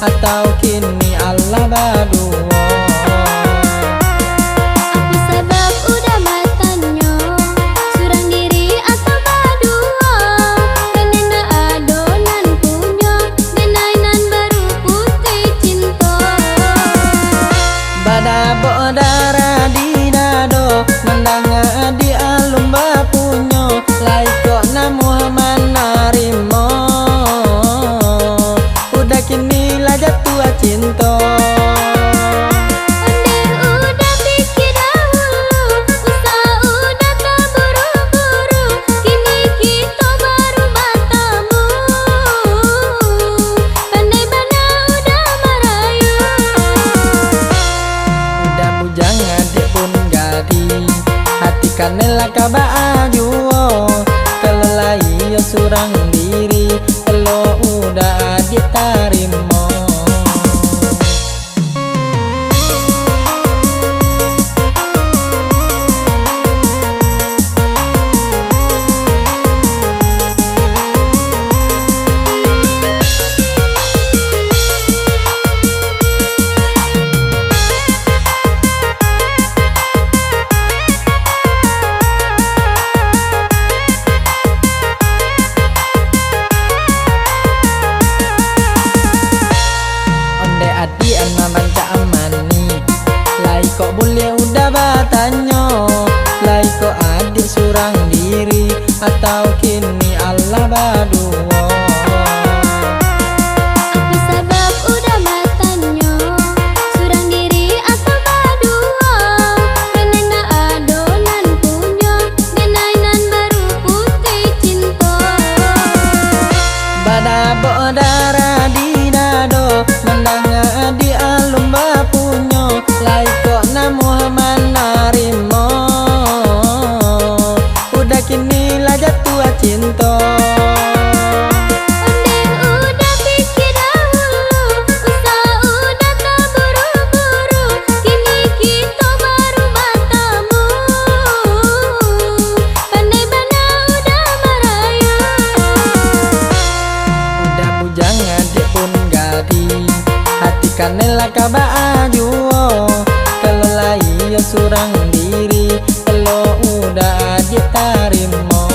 atau kini Allah berdua. Apa sebab udah matanya surang diri atau berdua? Kenena adonan punya genainan baru putih cinta. Badabo darah di dado mendengar di alum bapunyo laiko na Muhammad narimo udah kini lah jatuh cinta. Onde udah pikir dahulu, usaha udah tak buru-buru, kini kita baru bertemu. Pandai mana udah merayu. Udah bujangan dia pun gadi hati kanela kabaju kelelai ya surang diri lo udah ditarimo. Adi anak cak amani lai kok boleh udah batanyo lai kok adik surang diri atau kini Allah berdua. Apa sebab udah matanya surang diri atau berdua? Kenena adonan punya genainan baru putih cinta. Badabo darah di dado mendengar di alum bapunyo laiko na Muhammad narimo udah kini lah jatuh cinta. Onde udah pikir dahulu, usaha udah tak buru-buru, kini kita baru bertemu. Pandai mana udah merayu. Udah bujangan dia pun gadi hati kanela kabaju kelelai ya surang diri lo udah ditarimo.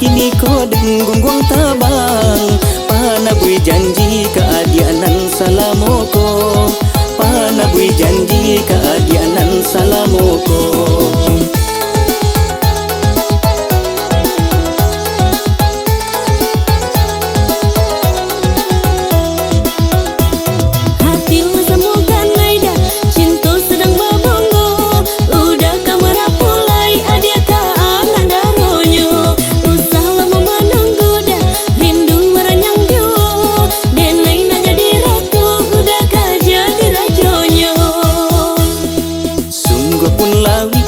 kini ko denggunggung tabang. Panabui janji keadianan salamoko, panabui janji keadianan salamoko.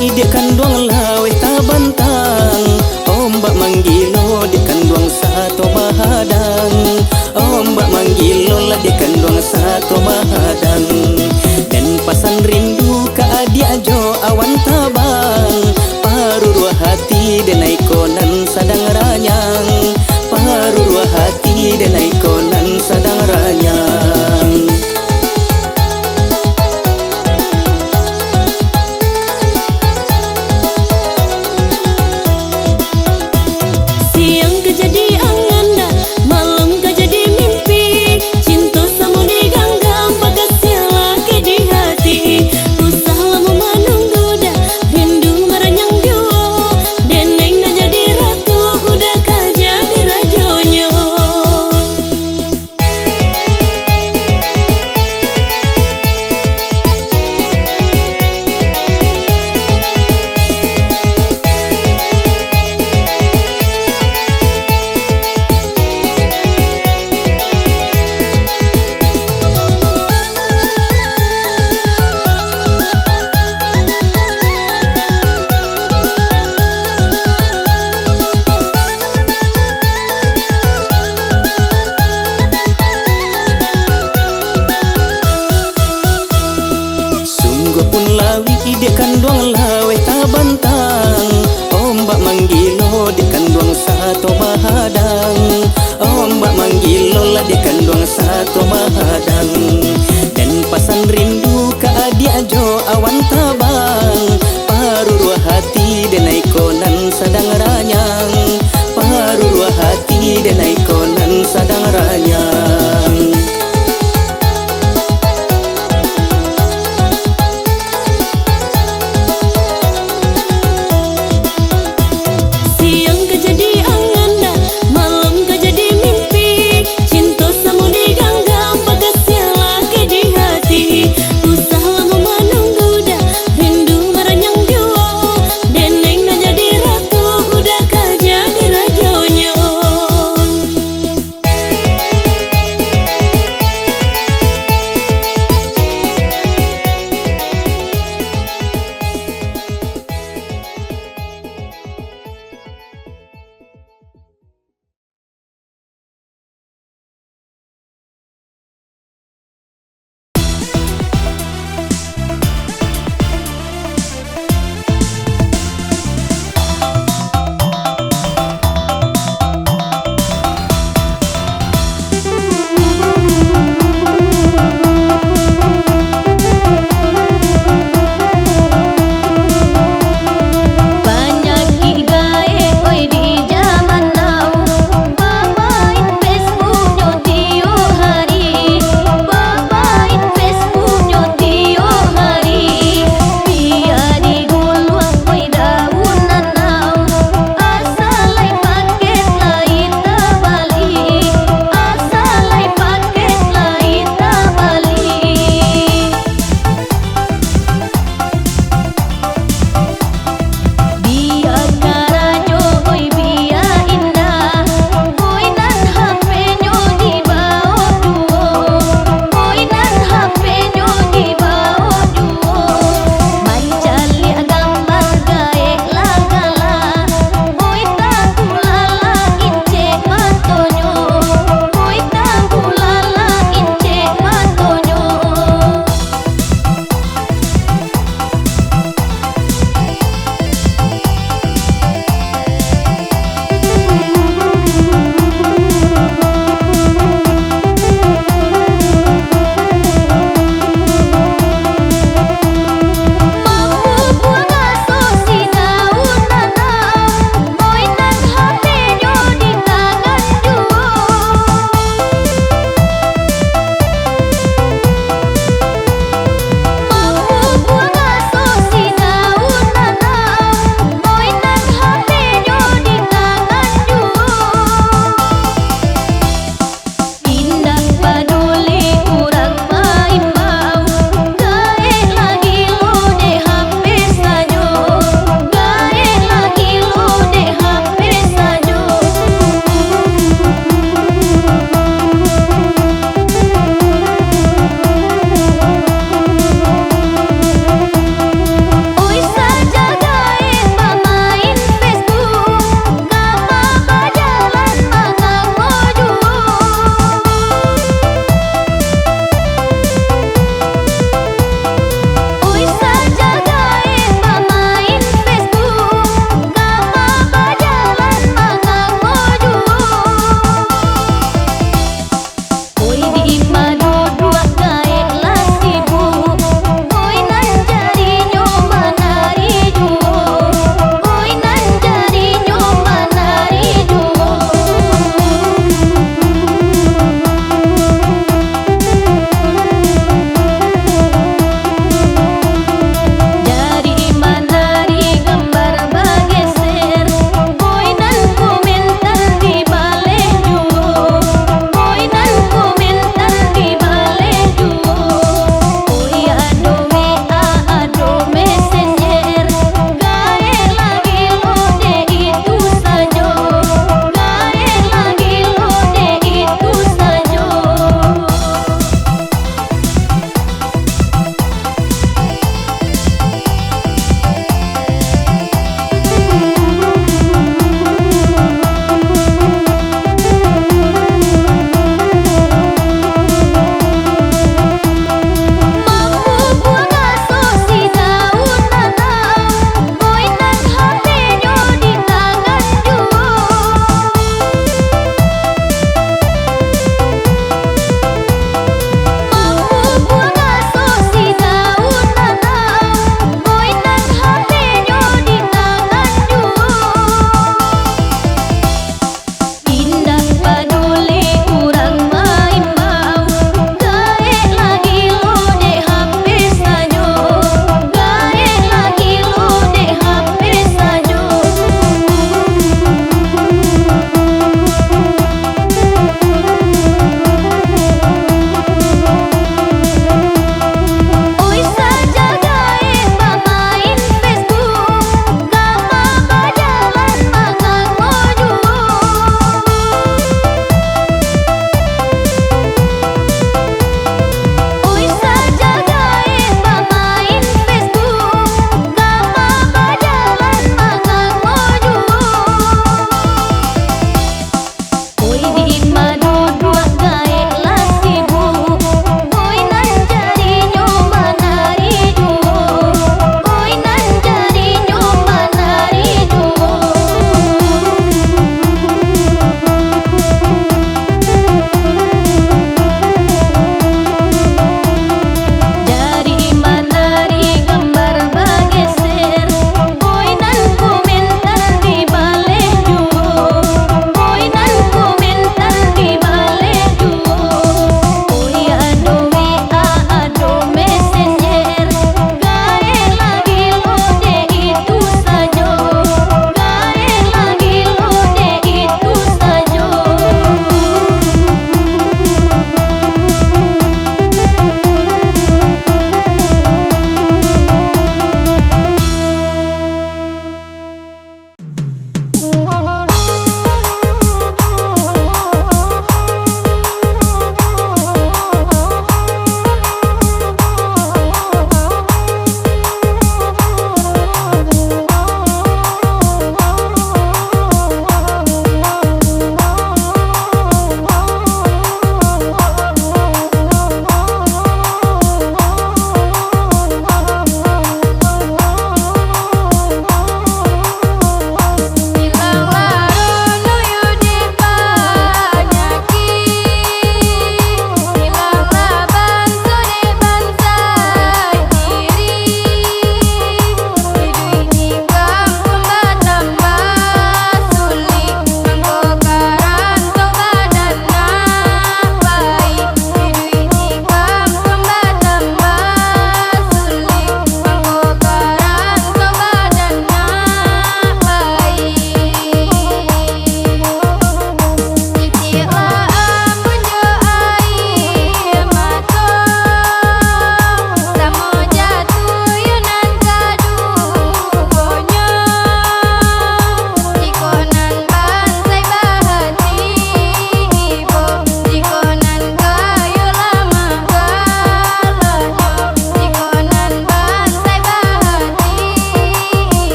Dia kanduang laweh tabantang, ombak manggilo dia kanduang satu bahadang, ombak manggilo lah dia kanduang satu bahadang. Dan pasan rindu ka adia jo awan tabang, parurua hati dan ikonan sadang ranyang, parurua hati dan ikonan sadang ranyang. Dia kanduang laweh tabantang, ombak manggilo dia kanduang satu bahadang, ombak manggilo lah dia kanduang satu bahadang. Dan pasan rindu ka adia jo awan tabang, parurua hati dan ikonan sadang ranyang, parurua hati dan ikonan sadang ranyang.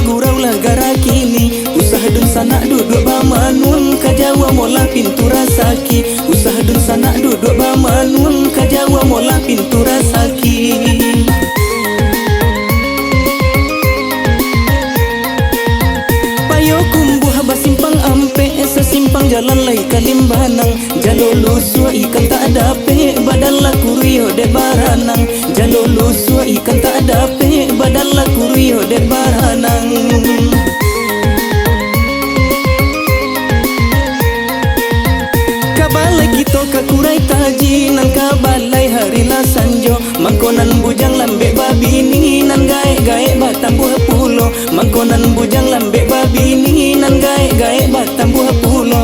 bagurau lah gara kini. Usaha dun sana duduk bamanun kajawa mola pintu rasaki. Usaha dun sana duduk bamanun kajawa mola pintu rasaki. Payo kumbuh basimpang ampe sesimpang jalan lai kalimbanang. Jalo lusua ikan tak dape badan la kurio de baranang. Jalo lusua ikan tak dape badan la kurio de baranang. Kabalai kito kakurai taji nan kabalai hari la sanjo. Mangkonan bujang lambe babini nan gae-gae batang buah pulo. Mangkonan bujang lambe babini nan gae-gae batang buah pulo.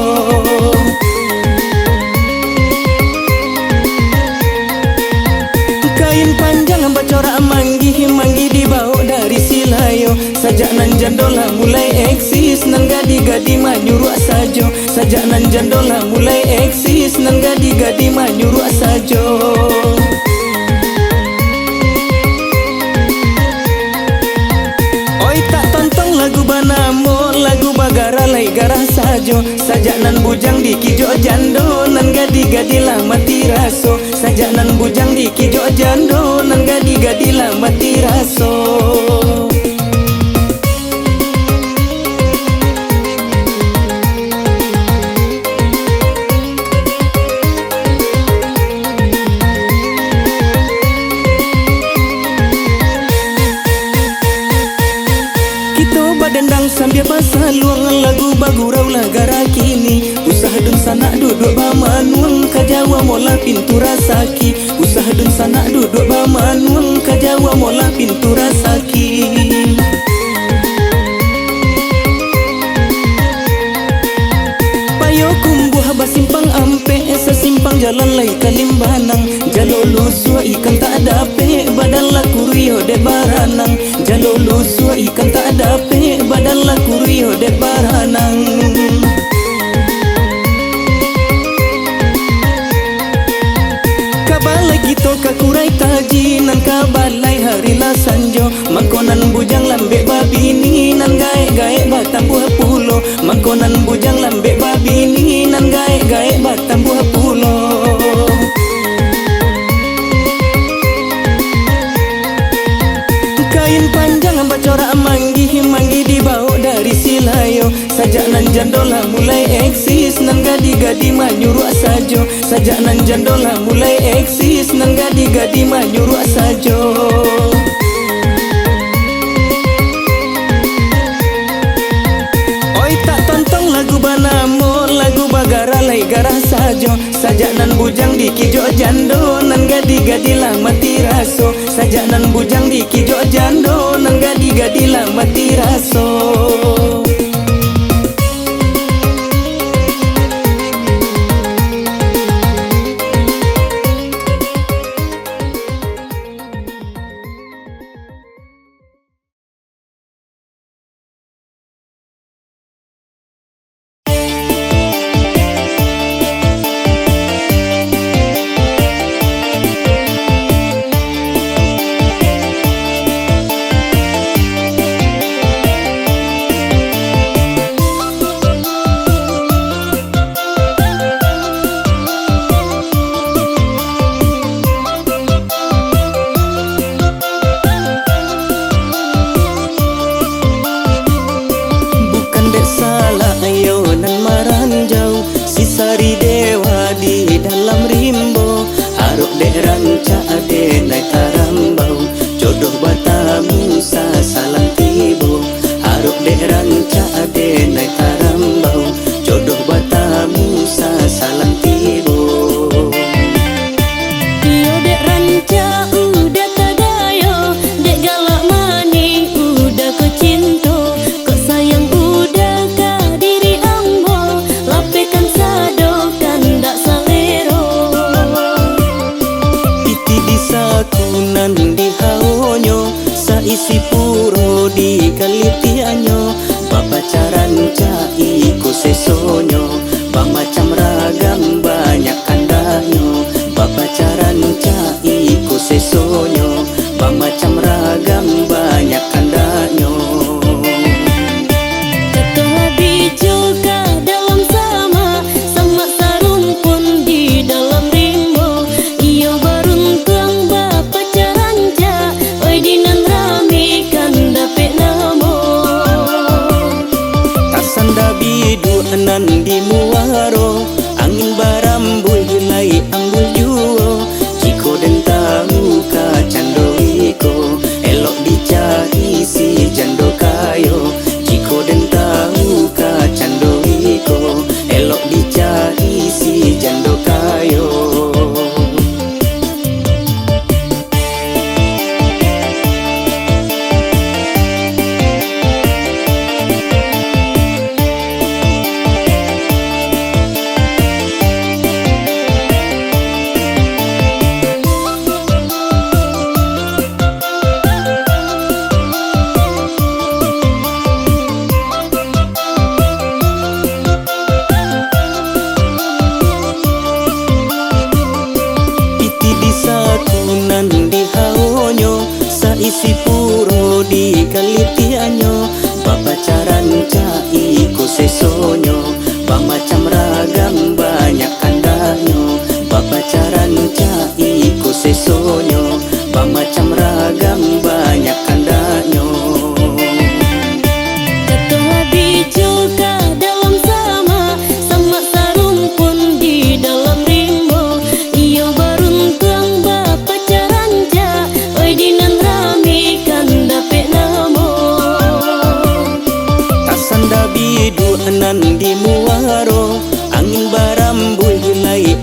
Kain panjang bacorak manggi dibawa dari Silayo. Sajak nan jandola mulai eksis nan gadi-gadi manyuruak sajo. Sajak nan jandola mulai eksis nan gadi-gadi manyuruak sajo. Oi tak tonton lagu banamo lagu bagara lai garah sajo. Sajak nan bujang di kijo jando nan gadi-gadi lah mati raso. Sajak nan bujang di kijo jando nan gadi-gadi lah mati raso. Dendang sambil pasal luang lagu bagurau lah gara kini. Usaha dun sana duduk bamanun kajawa mola pintu rasaki. Usaha dun sana duduk bamanun kajawa mola pintu rasaki. Payo kumbuh basimpang ampe sesimpang jalan lai kalimbanang. Jalo lusua ikan tak dape badan la kurio de baranang. Jalo lusua ikan tak dape badan la kurio de baranang. Kabalai kito kakurai taji nan kabalai hari la sanjo. Mangkonan bujang lambe babini nan gae-gae batang buah pulo. Mangkonan bujang lambe babini nan gae-gae batang buah pulo. Kain panjang bacorak manggi dibawa dari Silayo. Sajak nan jandola mulai eksis nan gadi-gadi manyuruak sajo. Sajak nan jandola mulai eksis nan gadi-gadi manyuruak sajo. Oi tak tonton lagu banamo lagu bagara lai garah sajo. Sajak nan bujang di kijo jando nan gadi-gadi lah mati raso. Sajak nan bujang di kijo jando nan gadi-gadi lah mati raso. nan di muaro, angin barambul hilai ambul juo. Jiko den tahu ka cando iko, elok dicari si jando kayo. Jiko den tahu ka cando iko, elok dicari si jando kayo. Sakunan di haonyo, saisi puro di kalitianyo. Bapacaran cai ko sesonyo, bamacam ragam banyak kandanyo. Bapacaran cai ko sesonyo, bamacam ragam banyak kandanyo. Ketua bijoga dalam sama, sama sarung pun di dalam rimbo. Iyo baruntung bapacaran ja, oi dinan rami kan dapet namo. Tasanda bidu anan di muaro, angin barambul hilai